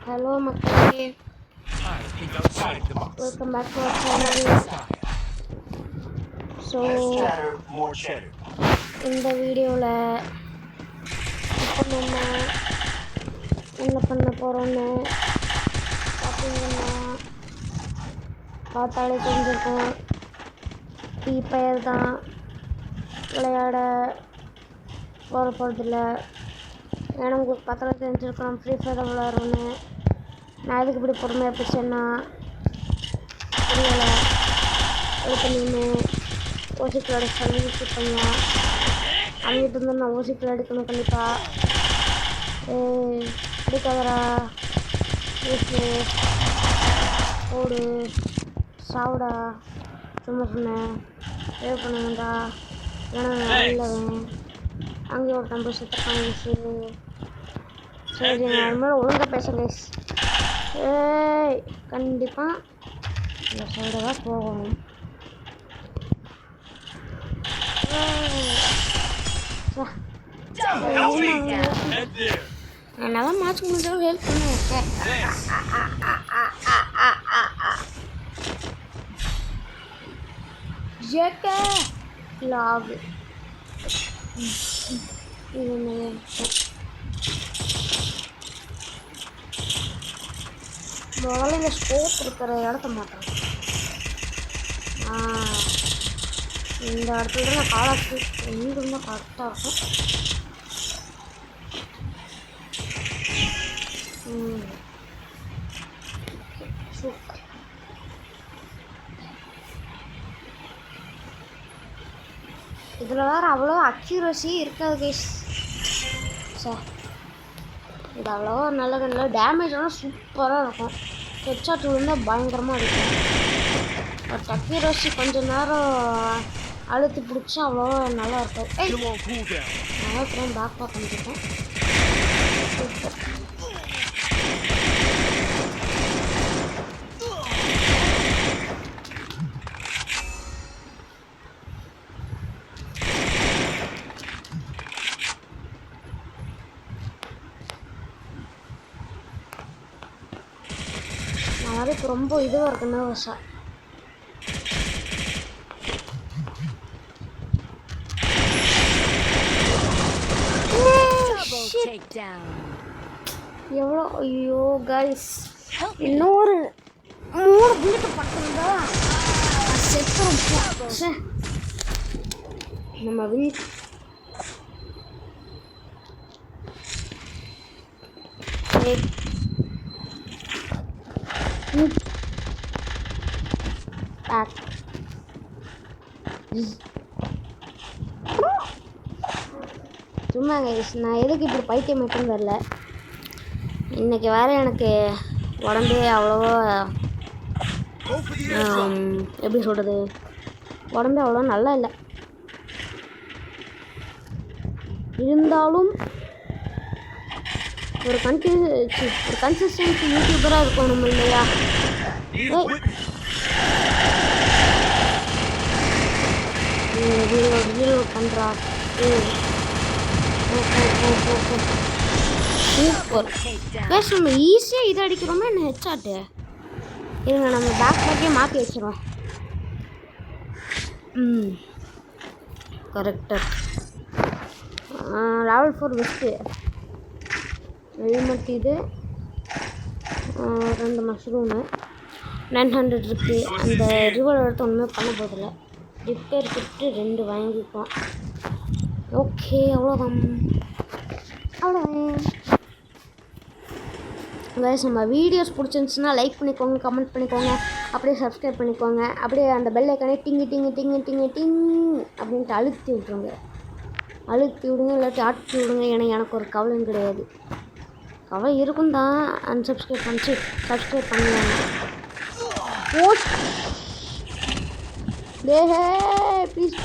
Hello மக்களே, welcome back to our channel. So இந்த வீடியோவில் இப்போ நம்ம என்ன பண்ண போகிறோன்னு பார்த்தீங்கன்னா பார்த்தாலே தெரிஞ்சிருக்கோம். ஃப்ரீ ஃபயர் தான் விளையாட போகிறதில்ல. ஏன்னா உங்களுக்கு பார்த்தாலே தெரிஞ்சிருக்கோம் ஃப்ரீ ஃபயர் தான் விளையாடுறோன்னு. நான் எதுக்கு இப்படி பொறுமையாக பிடிச்சேன்னா புரியலை. எடுத்து நின்று ஓசிக்கில் சர்வீஸ் பண்ணலாம். அவங்ககிட்ட இருந்து நான் ஓசிக்கில் எடுக்கணும் கண்டிப்பாக. எடுக்காதரா ஓகே ஓடு சாவுடா. சும்மா சொன்னேன் சேவ் பண்ணுங்கடா. ஏன்னா நான் இல்லவன் அங்கேயே ஒரு நம்பர் செத்துருக்காங்க. சரி நான் மேலே ஒழுங்காக பேசுங்க. கண்டிப்பாக இந்த சைடு தான் போகணும். என்னால் மாற்ற முடிஞ்சாலும் ஹெல்ப் பண்ணுவேன். ஜேகே லாக் இது முதல்ல இந்த ஸ்கோப் இருக்கிற இடத்த மாட்டேன். இந்த இடத்துல தான் காலாச்சு எங்கே இருந்தால் கரெக்டாக இருக்கும். சூப்பர். இதில் வேறு அவ்வளோ அக்யூரஸி இருக்காது கைஸ். சார் இது அவ்வளோ நல்ல டேமேஜ் ஆனால் சூப்பராக இருக்கும். ஹெட்ஷாட் விழுந்தால் பயங்கரமாக இருக்கும். பட் அக்யூரஸி கொஞ்சம் நேரம் அழுத்தி பிடிச்சா அவ்வளோ நல்லா இருக்கும். நல்லா இருக்கிறேன் பேக் பார்க்க முடியும். சூப்பர். நான் அதுக்கு ரொம்ப இதுவாக இருக்கு நர்வஸாக. எவ்வளோ ஐயோ கைஸ், இன்னொரு 3 புல்லட்டு பட்டிருந்தா செத்துரும். நம்ம வீட் சும்மா கைஸ், நான் எதுக்கு இப்படி பைத்தியம் மட்டும் தெரில. இன்றைக்கி வேறு எனக்கு உடம்பே அவ்வளோவா எப்படி சொல்கிறது, உடம்பே அவ்வளோ நல்லா இல்லை. இருந்தாலும் ஒரு கன்சிஸ்டன்சி யூடியூபராக இருக்கணும் இல்லையா? ரீலோட் பண்ணுறா. சூப்பர் கைஸ், நம்ம ஈஸியாக இது அடிக்கிறோமே என்ன ஹெட்ஷாட்டு. இருங்க நம்ம பேக் பேக்கே மாற்றி வச்சிடும். கரெக்டாக லெவல் 4 பெஸ்ட்டு ஹெல்மெட். இது 2 மஷ்ரூமு 900 இருக்குது. அந்த ரிவர் எடுத்து ஒன்றுமே பண்ண போதில்லை. ரிப்பேர் கிட்டு 2 வாங்கிப்போம். ஓகே அவ்வளோதான். கைஸ், நம்ம வீடியோஸ் பிடிச்சிருந்துச்சுன்னா லைக் பண்ணிக்கோங்க, கமெண்ட் பண்ணிக்கோங்க, அப்படியே சப்ஸ்கிரைப் பண்ணிக்கோங்க. அப்படியே அந்த பெல் ஐக்கானே டிங்கு டிங்கு டிங்கு டிங்கு டிங் அப்படின்ட்டு அழுத்தி விட்ருங்க. அழுத்தி விடுங்க, இல்லாட்டி ஆட்டி விடுங்க. ஏன்னா எனக்கு ஒரு கவலையும் கிடையாது. கவலை இருக்கும் தான். அன்சப்ஸ்கிரைப் பண்ணிச்சு சப்ஸ்கிரைப் பண்ணுவாங்க. Please please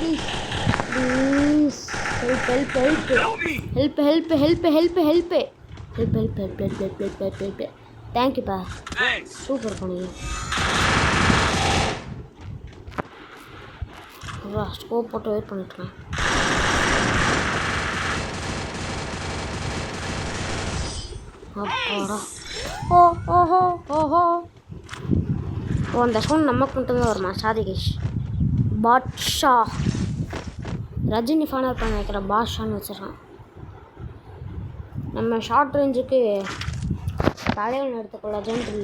please help help help help help help help help help help help help help help help help. தேங்க்யூப்பா, சூப்பர் பண்ணீங்க. ஸ்கோப் போட்டு வெயிட் பண்ணிட்டுருக்கேன். அப்பாடா. ஓ ஓஹோ ஓஹோ. ஓ அந்த சவுண்ட் நமக்கு மட்டும்தான் வருமா? Sorry guys. பாட்ஷா ரஜினி ஃபேனாக இருப்பாங்க நினைக்கிறேன். பாட்ஷான்னு வச்சிடறான். நம்ம ஷார்ட் ரேஞ்சுக்கு தலைவன் எடுத்துக்கொள்ளதுன்னு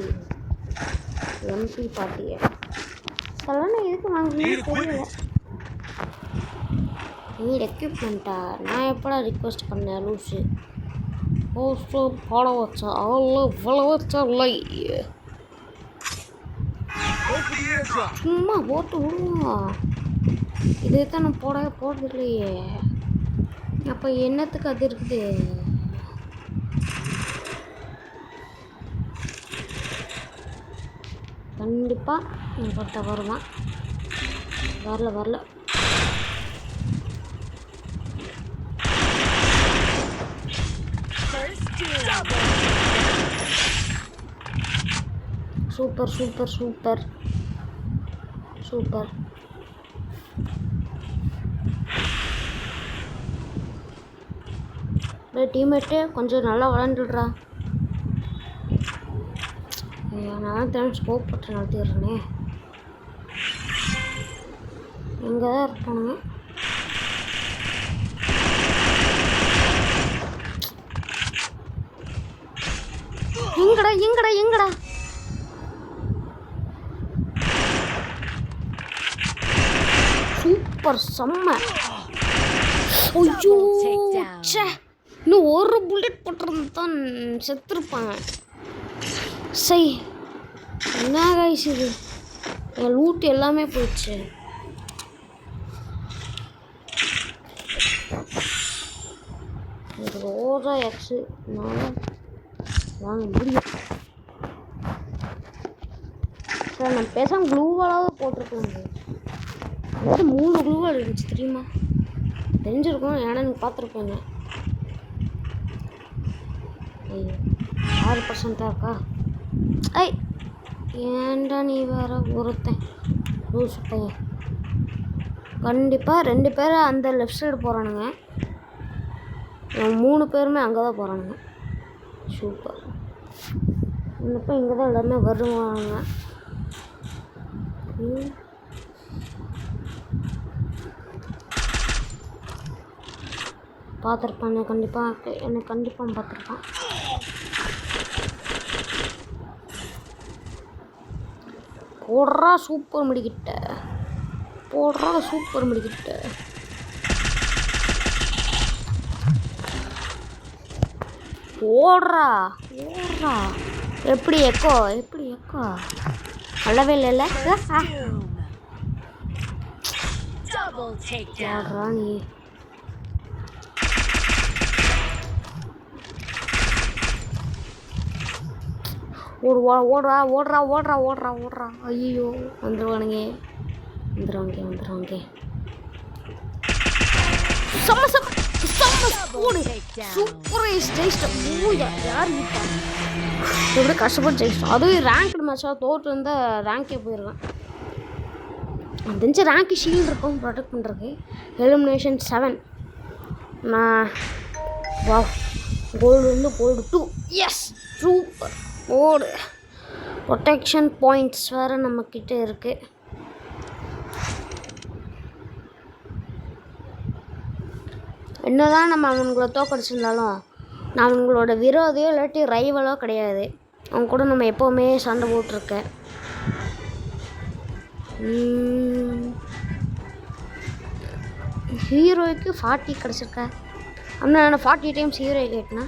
எம்பி பார்ட்டியை அதெல்லாம் எதுக்கு வாங்கினேன்னு தெரியல. நீ எக்யூப்மெண்ட்டா? நான் எப்படா ரிக்வெஸ்ட் பண்ணேன் லூஸு? போஸ்டர் பாட வச்சா அவ்வளோ இவ்வளோ வச்சா இல்லை, சும்மா போட்டு விடுவோம். இது தான் நான் போடுறது இல்லையே. அப்போ என்னத்துக்கு அது இருக்குது? கண்டிப்பாக என் பொறுத்த வருவான். வரல super super super super. Teammate கொஞ்சம் நல்லா விளாண்டுடுறா. நான் தான் ஸ்கோப் போட்டு நடத்திடுறேனே. எங்கே தான் இருப்பானுங்க? எங்கடா சூப்பர் செம்ம. ஐயோ இன்னும் ஒரு புல்லட் போட்டிருந்து தான் செத்துருப்பாங்க. சரி என்ன கைஸ் இது? என் லூட் எல்லாமே போயிடுச்சு. இது ரோஜா எக்ஸு வாங்க முடியும் சார். நான் பேசாமல் க்ளூவாலாவது போட்டிருக்கேன். 3 க்ளூவால் இருந்துச்சு தெரியுமா? தெரிஞ்சிருக்கும், ஏன்னா நீங்கள் பார்த்துருப்பீங்க. 6% இருக்கா? ஏன்டா நீ வேற ஒருத்தன் லூசு பையன். கண்டிப்பாக 2 பேர் அந்த லெஃப்ட் சைடு போகிறானுங்க. 3 பேருமே அங்கே தான் போகிறானுங்க. சூப்பர். கண்டிப்பாக இங்கே தான் எல்லாருமே வருவாங்க. பார்த்துருப்பான் கண்டிப்பாக, என்னை கண்டிப்பாக பார்த்துருப்பான். போடுறா சூப்பர் மெடிக்கிட்ட, போடுறா சூப்பர் மெடிக்கிட்ட. போடுறா போடுறா. எப்படி எக்கோ நல்லாவே இல்லைல்ல? போடுறா நீ. ஓடுறா. ஐயோ வந்துருவானுங்க. எப்படி கஷ்டப்பட்டு ஜெயிச்சிட்டோம். அதுவும் ரேங்க்டு மேட்சாக தோற்று இருந்தால் ரேங்கே போயிருக்கேன். அது தெரிஞ்ச ரேங்க்கு ஷீல்டு இருக்கும் ப்ரொடெக்ட் பண்ணுறதுக்கு. எலிமினேஷன் 7. நான் வா கோல்டு 2. Yes super. ஓடு. ப்ரொடெக்ஷன் பாயிண்ட்ஸ் வேறு நம்மக்கிட்ட இருக்குது. என்னதான் நம்ம அவனுங்களை தோக்கடிச்சிருந்தாலும் நான் அவங்களோட விரோதியோ இல்லாட்டி ரைவலோ கிடையாது. அவங்க கூட நம்ம எப்போவுமே சண்டை போட்டிருக்கேன். ஹீரோய்க்கு 40 கிடச்சிருக்க. அப்படின்னா நான் 40 டைம்ஸ் ஹீரோ கேட்டேன்னா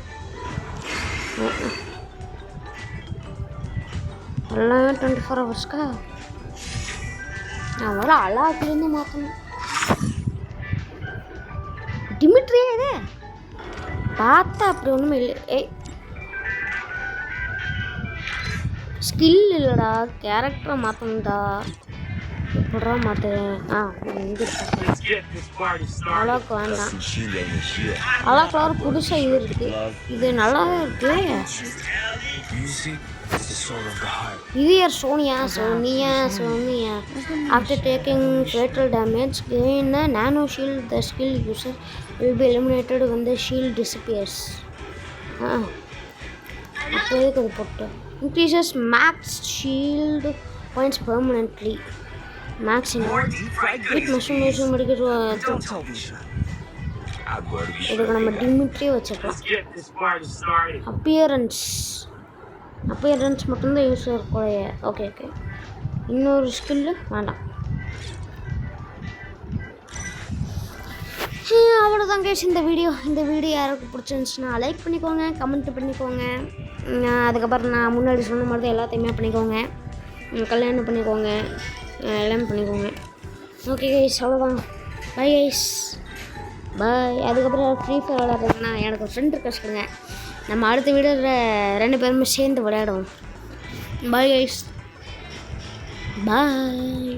எல்லாமே 24 ஹவர்ஸ்க்கா? நான் வர அலாக்கிலேருந்து மாற்றணும். டிமிட்ரியே இது பார்த்தா அப்படி ஒன்றுமே இல்லை. ஸ்கில் இல்லைடா, கேரக்டரை மாற்றணும்டா. எப்படா மாற்றுறேன்? இங்கே அலாக்கு வேண்டாம். அலாக்கில் ஒரு புதுசாக இது இருக்குது. இது நல்லாவே இருக்கு. இது யார்? Sonia. After taking fatal damage, gain a nano shield. The skill user will be eliminated when the shield disappears. அப்போ எதுக்கு அது போட்டு increases max shield points permanently max weed mushroom medical இதுக்கு நம்ம டிமிட்ரியே வச்சுக்கலாம். அப்பியரன்ஸ் மட்டும்தான் யூஸ் இருக்கக்கூடிய. ஓகே ஓகே இன்னொரு ஸ்கில்லு வேண்டாம். அவ்வளோதான் கேஸ் இந்த வீடியோ யாருக்கு பிடிச்சிருந்துச்சுன்னா லைக் பண்ணிக்கோங்க, கமெண்ட் பண்ணிக்கோங்க. அதுக்கப்புறம் நான் முன்னாடி சொன்ன மாதிரி தான் எல்லாத்தையுமே பண்ணிக்கோங்க. கல்யாணம் பண்ணிக்கோங்க, எல்லாமே பண்ணிக்கோங்க. ஓகே கைஸ் அவ்வளோதான். Bye guys bye. அதுக்கப்புறம் ஃப்ரீ ஃபயர் விளையாடுறதுன்னா எனக்கு ஒரு ஃப்ரெண்ட் ரிக்வெஸ்ட் கொடுங்க, நம்ம அடுத்த வீடியோவில் 2 பேருமே சேர்ந்து விளையாடுவோம். Bye guys bye.